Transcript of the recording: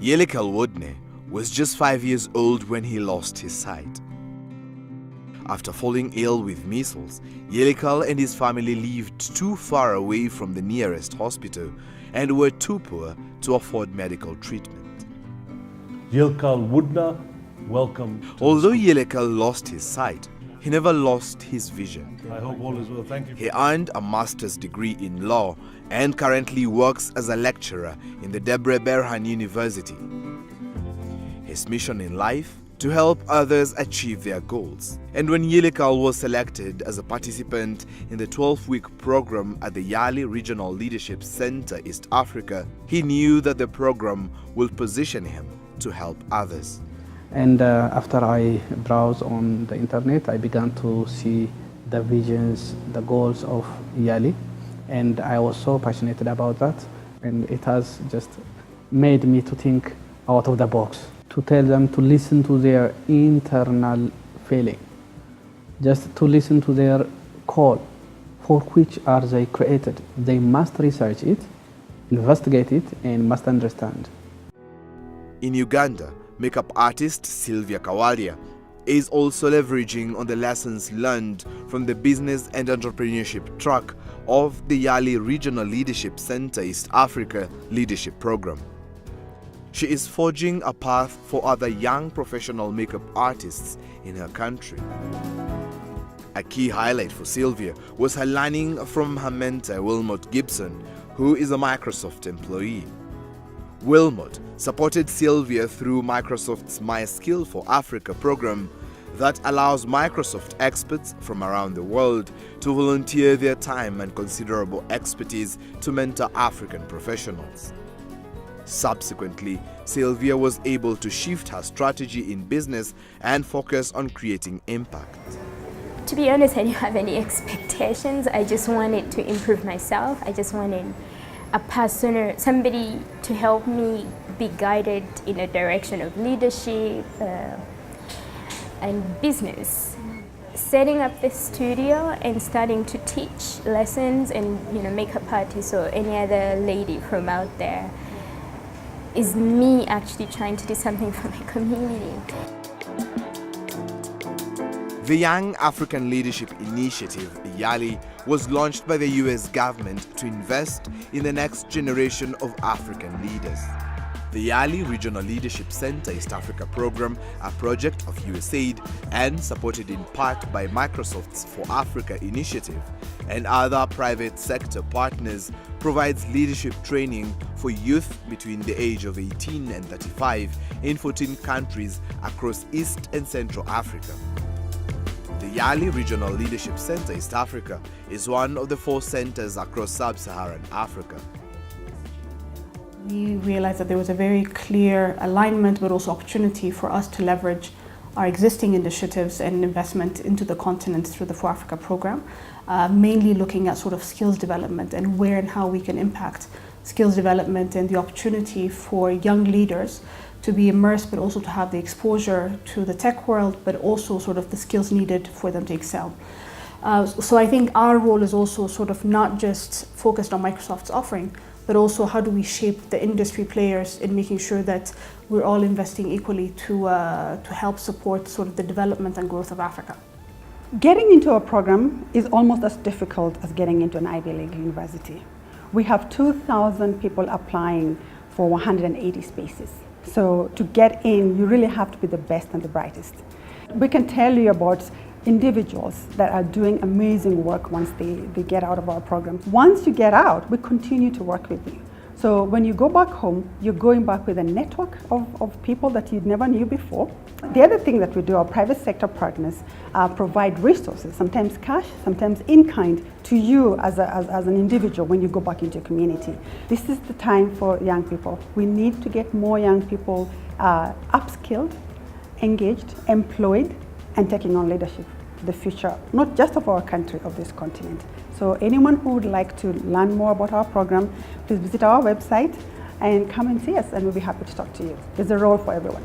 Yilkal Wudneh was just 5 years old when he lost his sight. After falling ill with measles, Yilkal and his family lived too far away from the nearest hospital and were too poor to afford medical treatment. Yilkal Wudneh, welcome. Although Yilkal lost his sight, he never lost his vision. I hope all is well. Thank you. He earned a master's degree in law and currently works as a lecturer in the Debre Berhan University. His mission in life? To help others achieve their goals. And when Yilkal was selected as a participant in the 12-week program at the YALI Regional Leadership Center East Africa, he knew that the program will position him to help others. And after I browsed on the internet, I began to see the visions, the goals of YALI, and I was so passionate about that, and it has just made me to think out of the box, to tell them to listen to their internal feeling, just to listen to their call, for which are they created. They must research it, investigate it, and must understand. In Uganda, makeup artist Sylvia Kawalaya is also leveraging on the lessons learned from the business and entrepreneurship track of the YALI Regional Leadership Center East Africa Leadership Program. She is forging a path for other young professional makeup artists in her country. A key highlight for Sylvia was her learning from her mentor Wilmot Gibson, who is a Microsoft employee. Wilmot supported Sylvia through Microsoft's My Skill for Africa program that allows Microsoft experts from around the world to volunteer their time and considerable expertise to mentor African professionals. Subsequently, Sylvia was able to shift her strategy in business and focus on creating impact. To be honest, I didn't have any expectations. I just wanted to improve myself. I just wanted a partner, somebody to help me be guided in a direction of leadership and business. Setting up this studio and starting to teach lessons and makeup artists or any other lady from out there is me actually trying to do something for my community. The Young African Leadership Initiative, YALI, was launched by the US government to invest in the next generation of African leaders. The YALI Regional Leadership Center East Africa program, a project of USAID and supported in part by Microsoft's For Africa initiative and other private sector partners, provides leadership training for youth between the age of 18 and 35 in 14 countries across East and Central Africa. The YALI Regional Leadership Center East Africa is one of the 4 centers across sub-Saharan Africa. We realized that there was a very clear alignment but also opportunity for us to leverage our existing initiatives and investment into the continent through the For Africa program, mainly looking at sort of skills development and where and how we can impact skills development and the opportunity for young leaders to be immersed but also to have the exposure to the tech world, but also sort of the skills needed for them to excel. So I think our role is also sort of not just focused on Microsoft's offering, but also how do we shape the industry players in making sure that we're all investing equally to help support sort of the development and growth of Africa. Getting into a program is almost as difficult as getting into an Ivy League university. We have 2,000 people applying for 180 spaces. So to get in, you really have to be the best and the brightest. We can tell you about individuals that are doing amazing work once they get out of our program. Once you get out, we continue to work with you. So when you go back home, you're going back with a network of people that you never knew before. The other thing that we do, our private sector partners provide resources, sometimes cash, sometimes in kind, to you as an individual when you go back into your community. This is the time for young people. We need to get more young people upskilled, engaged, employed, and taking on leadership for the future, not just of our country, of this continent. So anyone who would like to learn more about our program, please visit our website and come and see us, and we'll be happy to talk to you. There's a role for everyone.